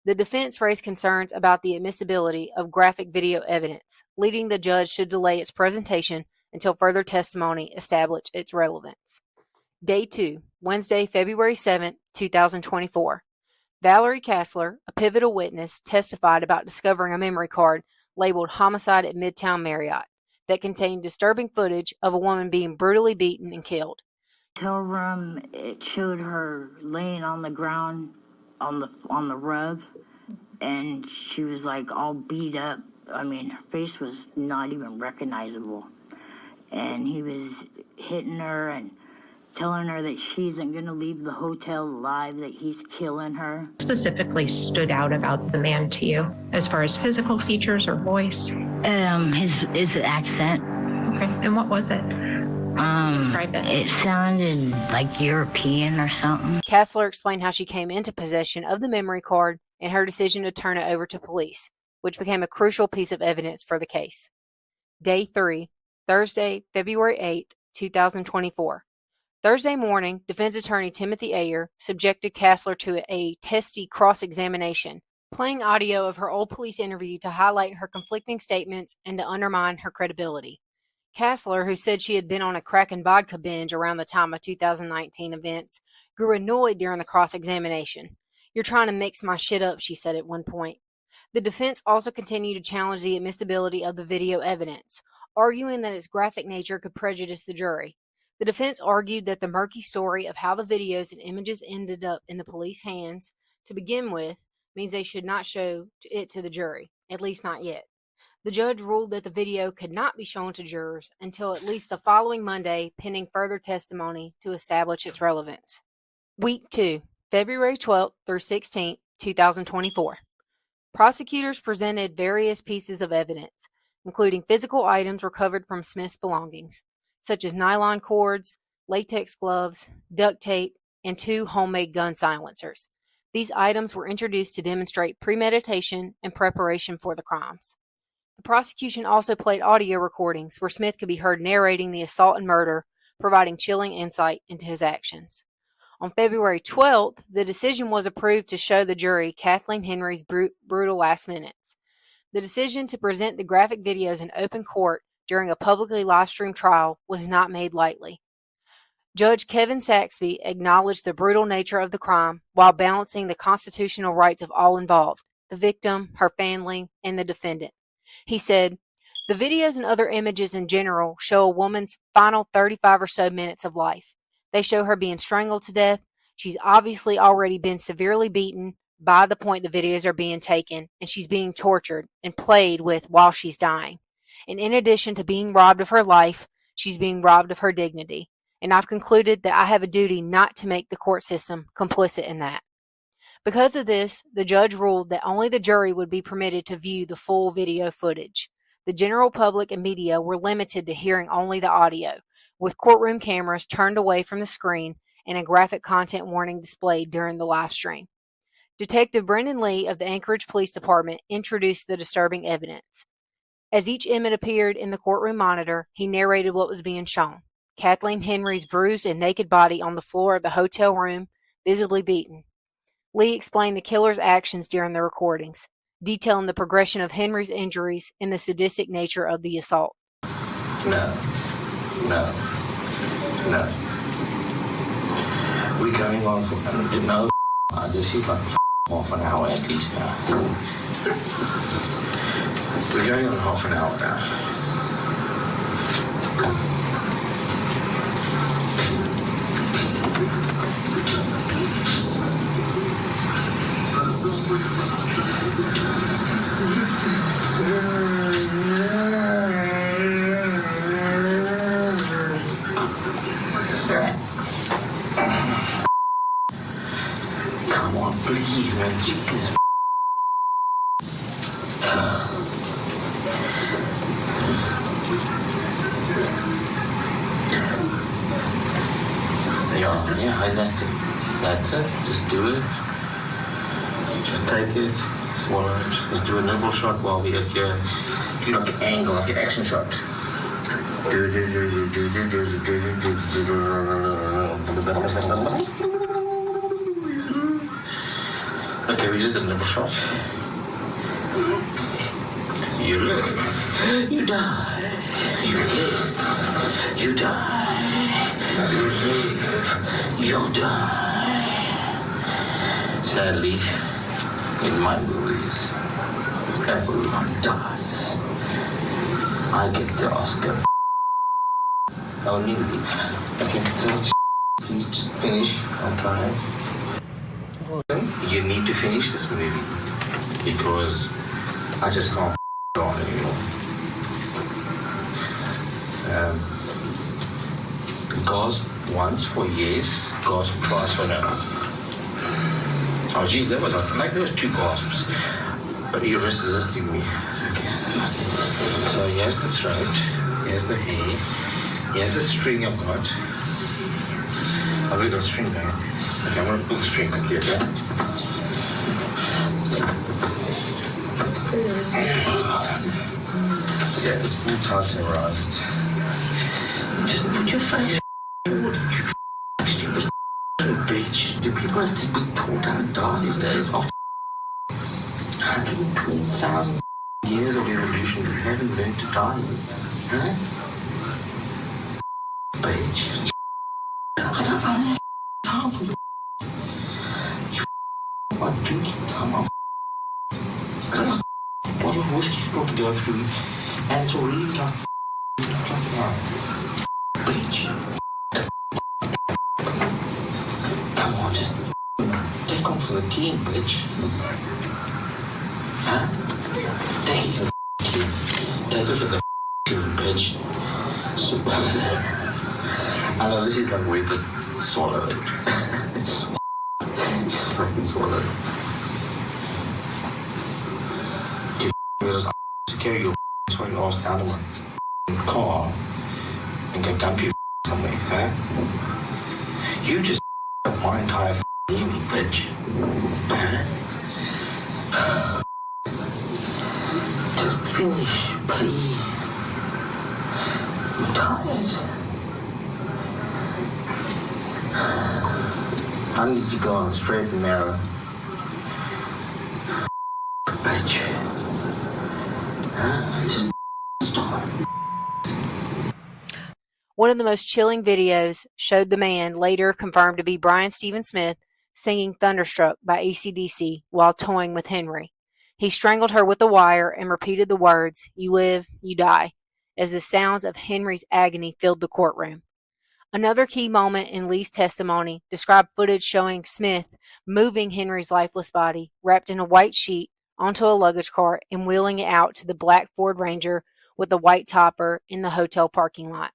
The defense raised concerns about the admissibility of graphic video evidence, leading the judge to delay its presentation until further testimony established its relevance. Day 2, Wednesday, February 7, 2024. Valerie Kassler, a pivotal witness, testified about discovering a memory card labeled Homicide at Midtown Marriott that contained disturbing footage of a woman being brutally beaten and killed. Hotel room, it showed her laying on the ground on the rug, and she was like all beat up. I mean, her face was not even recognizable, and he was hitting her and telling her that she isn't going to leave the hotel alive, that he's killing her. Specifically stood out about the man to you, as far as physical features or voice? His accent. Okay, and what was it? Describe it. It sounded like European or something. Kassler explained how she came into possession of the memory card and her decision to turn it over to police, which became a crucial piece of evidence for the case. Day 3, Thursday, February 8, 2024. Thursday morning, defense attorney Timothy Ayer subjected Kassler to a testy cross-examination, playing audio of her old police interview to highlight her conflicting statements and to undermine her credibility. Kassler, who said she had been on a crack and vodka binge around the time of 2019 events, grew annoyed during the cross-examination. "You're trying to mix my shit up," she said at one point. The defense also continued to challenge the admissibility of the video evidence, arguing that its graphic nature could prejudice the jury. The defense argued that the murky story of how the videos and images ended up in the police hands to begin with means they should not show it to the jury, at least not yet. The judge ruled that the video could not be shown to jurors until at least the following Monday, pending further testimony to establish its relevance. Week 2, February 12th through 16th, 2024. Prosecutors presented various pieces of evidence, including physical items recovered from Smith's belongings, such as nylon cords, latex gloves, duct tape, and 2 homemade gun silencers. These items were introduced to demonstrate premeditation and preparation for the crimes. The prosecution also played audio recordings where Smith could be heard narrating the assault and murder, providing chilling insight into his actions. On February 12th, the decision was approved to show the jury Kathleen Henry's brutal last minutes. The decision to present the graphic videos in open court during a publicly live-streamed trial was not made lightly. Judge Kevin Saxby acknowledged the brutal nature of the crime while balancing the constitutional rights of all involved, the victim, her family, and the defendant. He said, "The videos and other images in general show a woman's final 35 or so minutes of life. They show her being strangled to death. She's obviously already been severely beaten by the point the videos are being taken, and she's being tortured and played with while she's dying. And in addition to being robbed of her life, she's being robbed of her dignity. And I've concluded that I have a duty not to make the court system complicit in that." Because of this, the judge ruled that only the jury would be permitted to view the full video footage. The general public and media were limited to hearing only the audio, with courtroom cameras turned away from the screen and a graphic content warning displayed during the live stream. Detective Brendan Lee of the Anchorage Police Department introduced the disturbing evidence. As each image appeared in the courtroom monitor, he narrated what was being shown. Kathleen Henry's bruised and naked body on the floor of the hotel room, visibly beaten. Lee explained the killer's actions during the recordings, detailing the progression of Henry's injuries and the sadistic nature of the assault. No. We're going on for no. This is like half an hour at least now. We're going on half an hour now. Come on, please, man. Jesus. Yeah, that's it. Just do it. Just take it, swallow it. Just do a nimble shot while we're here. Do like an angle, like an action shot. Okay, we did the nimble shot. You live. You die. You live. You die. You live. You die. Sadly, in my movies, everyone dies. I get the Oscar. Only me. Okay, so please just finish on time. You need to finish this movie because I just can't go on anymore. Gasp once for yes, gasp twice for no. Oh geez, that was like there was 2 gasps, but you're resisting me. Okay. So here's the throat, here's the hair, here's the string I've got. I've really got a string there. Okay, I'm gonna pull the string quickly, okay? Yeah, it's all tightened. Just put your face forward, you stupid bitch. Do people have to be taught how to die these days? After 120,000 years of evolution, we haven't learned to die yet. Huh? Bitch. I don't have time for you. You are drinking time off. I got a bottle of whiskey still to go through, and it's already like bitch. Come on, just take off for the team, bitch. Huh? Take it for the team. Take it for the team, bitch. So, I know this is like weird, but swallow it. Just fucking swallow it. with to carry your so you all down to my car and go dump you somewhere, huh? You just up my entire evening, bitch. Huh? Just finish, please. I'm tired. I need to go on straight and narrow. Bitch. Just stop. One of the most chilling videos showed the man, later confirmed to be Brian Stephen Smith, singing Thunderstruck by AC/DC while toying with Henry. He strangled her with a wire and repeated the words, "You live, you die," as the sounds of Henry's agony filled the courtroom. Another key moment in Lee's testimony described footage showing Smith moving Henry's lifeless body, wrapped in a white sheet, onto a luggage cart and wheeling it out to the black Ford Ranger with the white topper in the hotel parking lot.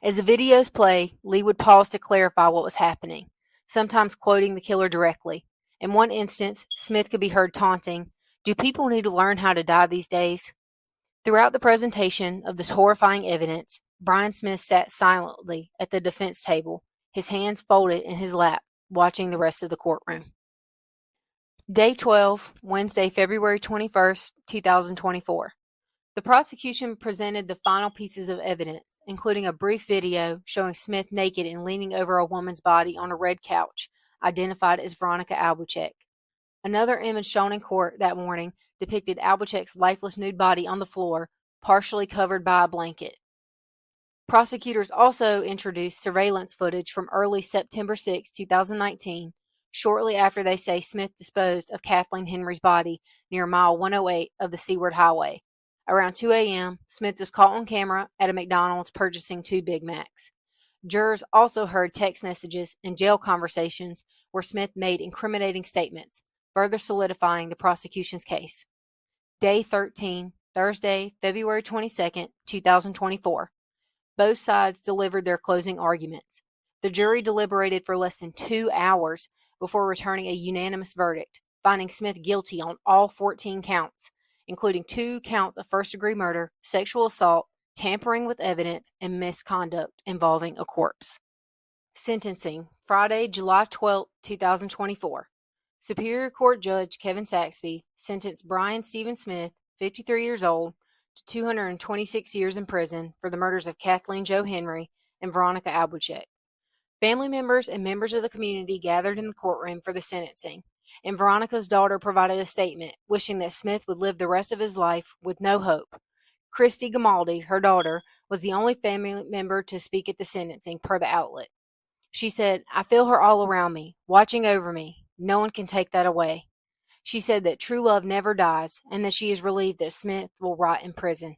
As the videos play, Lee would pause to clarify what was happening, sometimes quoting the killer directly. In one instance, Smith could be heard taunting, "Do people need to learn how to die these days?" Throughout the presentation of this horrifying evidence, Brian Smith sat silently at the defense table, his hands folded in his lap, watching the rest of the courtroom. Day 12, Wednesday, February 21st, 2024. The prosecution presented the final pieces of evidence, including a brief video showing Smith naked and leaning over a woman's body on a red couch, identified as Veronica Albuquerque. Another image shown in court that morning depicted Albuquerque's lifeless nude body on the floor, partially covered by a blanket. Prosecutors also introduced surveillance footage from early September 6, 2019, shortly after they say Smith disposed of Kathleen Henry's body near mile 108 of the Seaward Highway. Around 2 a.m., Smith was caught on camera at a McDonald's purchasing 2 Big Macs. Jurors also heard text messages and jail conversations where Smith made incriminating statements, further solidifying the prosecution's case. Day 13, Thursday, February 22, 2024. Both sides delivered their closing arguments. The jury deliberated for less than 2 hours before returning a unanimous verdict, finding Smith guilty on all 14 counts, including 2 counts of first-degree murder, sexual assault, tampering with evidence, and misconduct involving a corpse. Sentencing, Friday, July 12, 2024. Superior Court Judge Kevin Saxby sentenced Brian Stephen Smith, 53 years old, to 226 years in prison for the murders of Kathleen Jo Henry and Veronica Albuquerque. Family members and members of the community gathered in the courtroom for the sentencing, and Veronica's daughter provided a statement wishing that Smith would live the rest of his life with no hope. Christy Gamaldi, her daughter, was the only family member to speak at the sentencing, per the outlet. She said, "I feel her all around me, watching over me. No one can take that away." She said that true love never dies and that she is relieved that Smith will rot in prison.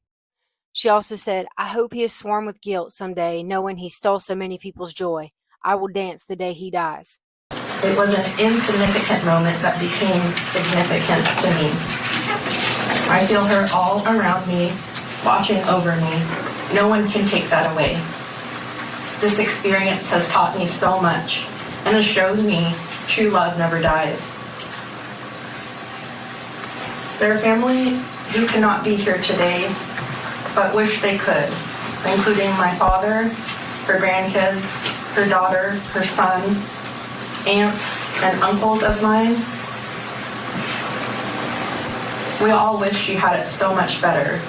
She also said, "I hope he is swarmed with guilt someday, knowing he stole so many people's joy. I will dance the day he dies." It was an insignificant moment that became significant to me. I feel her all around me, watching over me. No one can take that away. This experience has taught me so much, and it shows me true love never dies. Their family, who cannot be here today, but wish they could, including my father, her grandkids, her daughter, her son, aunts and uncles of mine. We all wish she had it so much better.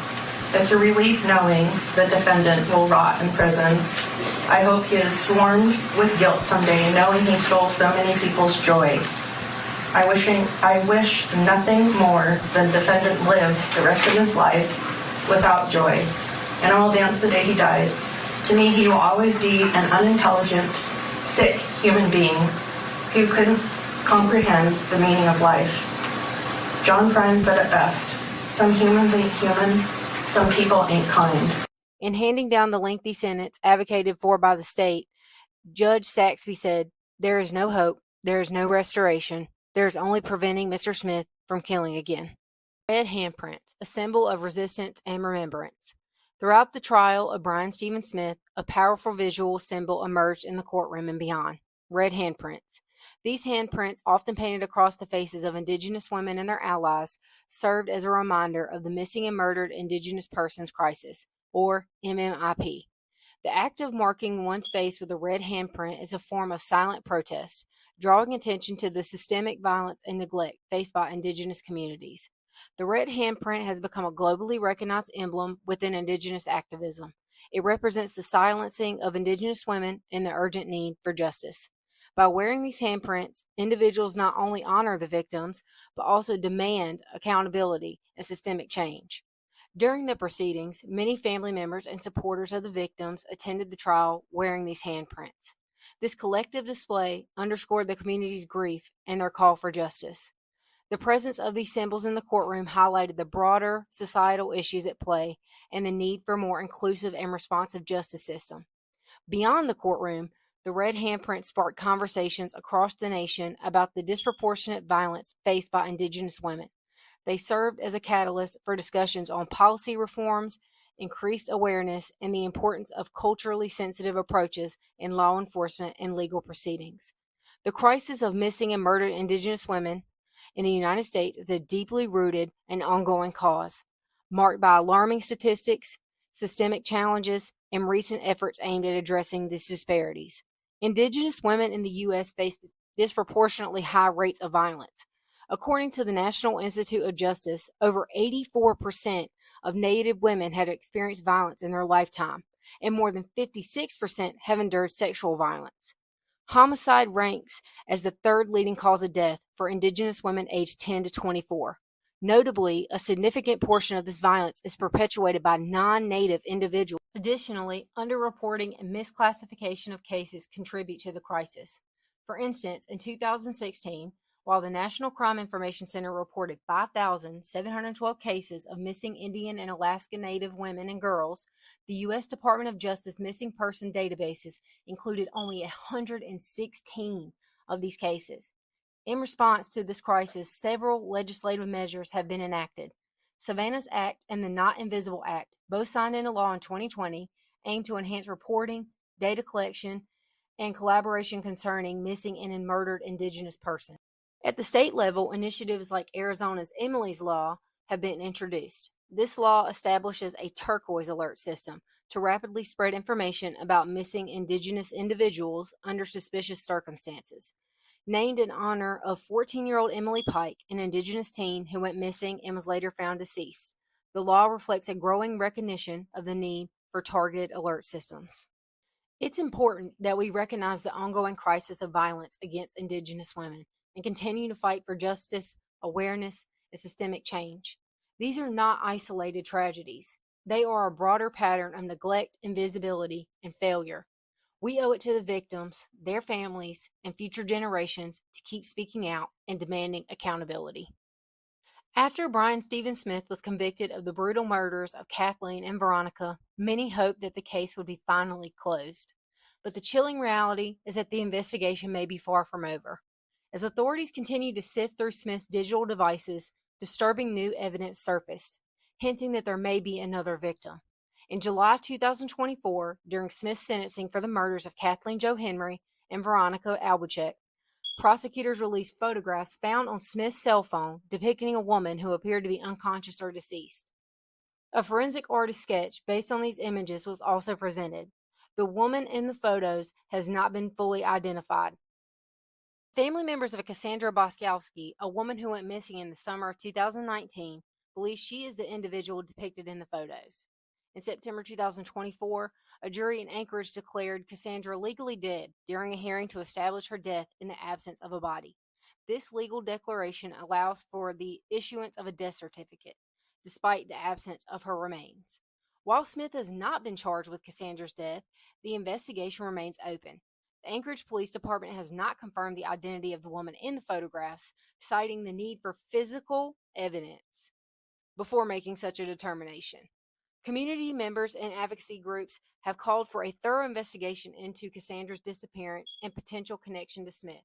It's a relief knowing the defendant will rot in prison. I hope he is swarmed with guilt someday, knowing he stole so many people's joy. I wish nothing more than defendant lives the rest of his life without joy, and I will dance the day he dies. To me, he will always be an unintelligent, sick human being who couldn't comprehend the meaning of life. John Prine said it best, "Some humans ain't human, some people ain't kind." In handing down the lengthy sentence advocated for by the state, Judge Saxby said, "There is no hope, there is no restoration, there is only preventing Mr. Smith from killing again." Red handprints, a symbol of resistance and remembrance. Throughout the trial of Brian Stephen Smith, a powerful visual symbol emerged in the courtroom and beyond. Red handprints. These handprints, often painted across the faces of Indigenous women and their allies, served as a reminder of the Missing and Murdered Indigenous Persons Crisis, or MMIP. The act of marking one's face with a red handprint is a form of silent protest, drawing attention to the systemic violence and neglect faced by Indigenous communities. The red handprint has become a globally recognized emblem within Indigenous activism. It represents the silencing of Indigenous women and the urgent need for justice. By wearing these handprints, individuals not only honor the victims, but also demand accountability and systemic change. During the proceedings, many family members and supporters of the victims attended the trial wearing these handprints. This collective display underscored the community's grief and their call for justice. The presence of these symbols in the courtroom highlighted the broader societal issues at play and the need for a more inclusive and responsive justice system. Beyond the courtroom, the red handprint sparked conversations across the nation about the disproportionate violence faced by Indigenous women. They served as a catalyst for discussions on policy reforms, increased awareness, and the importance of culturally sensitive approaches in law enforcement and legal proceedings. The crisis of missing and murdered Indigenous women in the United States is a deeply rooted and ongoing cause, marked by alarming statistics, systemic challenges, and recent efforts aimed at addressing these disparities. Indigenous women in the U.S. face disproportionately high rates of violence. According to the National Institute of Justice, over 84% of Native women had experienced violence in their lifetime, and more than 56% have endured sexual violence. Homicide ranks as the third leading cause of death for Indigenous women aged 10 to 24. Notably, a significant portion of this violence is perpetuated by non-Native individuals. Additionally, underreporting and misclassification of cases contribute to the crisis. For instance, in 2016, while the National Crime Information Center reported 5,712 cases of missing Indian and Alaska Native women and girls, the U.S. Department of Justice missing person databases included only 116 of these cases. In response to this crisis, several legislative measures have been enacted. Savannah's Act and the Not Invisible Act, both signed into law in 2020, aim to enhance reporting, data collection, and collaboration concerning missing and murdered Indigenous persons. At the state level, initiatives like Arizona's Emily's Law have been introduced. This law establishes a turquoise alert system to rapidly spread information about missing Indigenous individuals under suspicious circumstances. Named in honor of 14-year-old Emily Pike, an Indigenous teen who went missing and was later found deceased. The law reflects a growing recognition of the need for targeted alert systems. It's important that we recognize the ongoing crisis of violence against Indigenous women and continue to fight for justice, awareness, and systemic change. These are not isolated tragedies. They are a broader pattern of neglect, invisibility, and failure. We owe it to the victims, their families, and future generations to keep speaking out and demanding accountability. After Brian Stephen Smith was convicted of the brutal murders of Kathleen and Veronica, many hoped that the case would be finally closed. But the chilling reality is that the investigation may be far from over. As authorities continue to sift through Smith's digital devices, disturbing new evidence surfaced, hinting that there may be another victim. In July 2024, during Smith's sentencing for the murders of Kathleen Jo Henry and Veronica Albuquerque, prosecutors released photographs found on Smith's cell phone depicting a woman who appeared to be unconscious or deceased. A forensic artist sketch based on these images was also presented. The woman in the photos has not been fully identified. Family members of Cassandra Boskowski, a woman who went missing in the summer of 2019, believe she is the individual depicted in the photos. In September 2024, a jury in Anchorage declared Cassandra legally dead during a hearing to establish her death in the absence of a body. This legal declaration allows for the issuance of a death certificate, despite the absence of her remains. While Smith has not been charged with Cassandra's death, the investigation remains open. The Anchorage Police Department has not confirmed the identity of the woman in the photographs, citing the need for physical evidence before making such a determination. Community members and advocacy groups have called for a thorough investigation into Cassandra's disappearance and potential connection to Smith.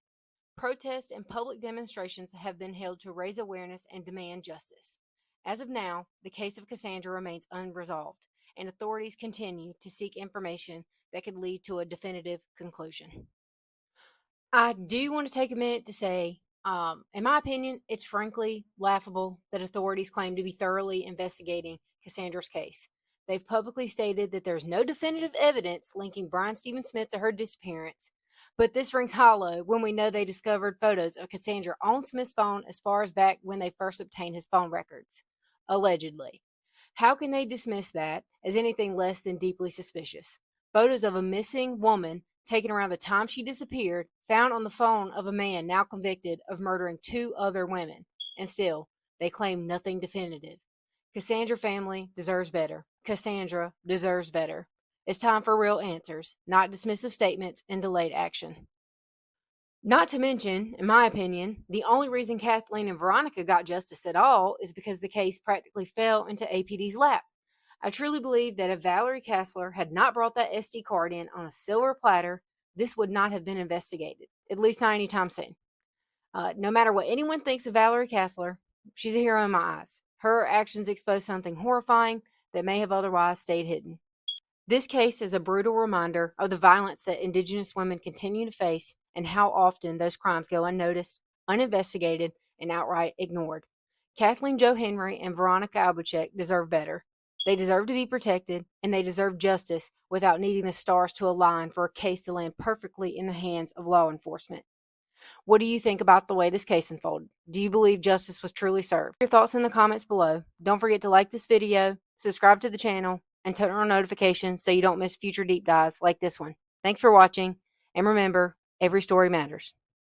Protests and public demonstrations have been held to raise awareness and demand justice. As of now, the case of Cassandra remains unresolved, and authorities continue to seek information that could lead to a definitive conclusion. I do want to take a minute to say, in my opinion, it's frankly laughable that authorities claim to be thoroughly investigating Cassandra's case. They've publicly stated that there's no definitive evidence linking Brian Stephen Smith to her disappearance, but this rings hollow when we know they discovered photos of Cassandra on Smith's phone as far as back when they first obtained his phone records, allegedly. How can they dismiss that as anything less than deeply suspicious? Photos of a missing woman taken around the time she disappeared, found on the phone of a man now convicted of murdering 2 other women. And still, they claim nothing definitive. Cassandra family deserves better. Cassandra deserves better. It's time for real answers, not dismissive statements and delayed action. Not to mention, in my opinion, the only reason Kathleen and Veronica got justice at all is because the case practically fell into APD's lap. I truly believe that if Valerie Kessler had not brought that SD card in on a silver platter, this would not have been investigated, at least not anytime soon. No matter what anyone thinks of Valerie Kessler, she's a hero in my eyes. Her actions expose something horrifying that may have otherwise stayed hidden. This case is a brutal reminder of the violence that Indigenous women continue to face and how often those crimes go unnoticed, uninvestigated, and outright ignored. Kathleen Jo Henry and Veronica Albuquerque deserve better. They deserve to be protected, and they deserve justice without needing the stars to align for a case to land perfectly in the hands of law enforcement. What do you think about the way this case unfolded? Do you believe justice was truly served? Your thoughts in the comments below. Don't forget to like this video, subscribe to the channel, and turn on notifications so you don't miss future deep dives like this one. Thanks for watching, and remember, every story matters.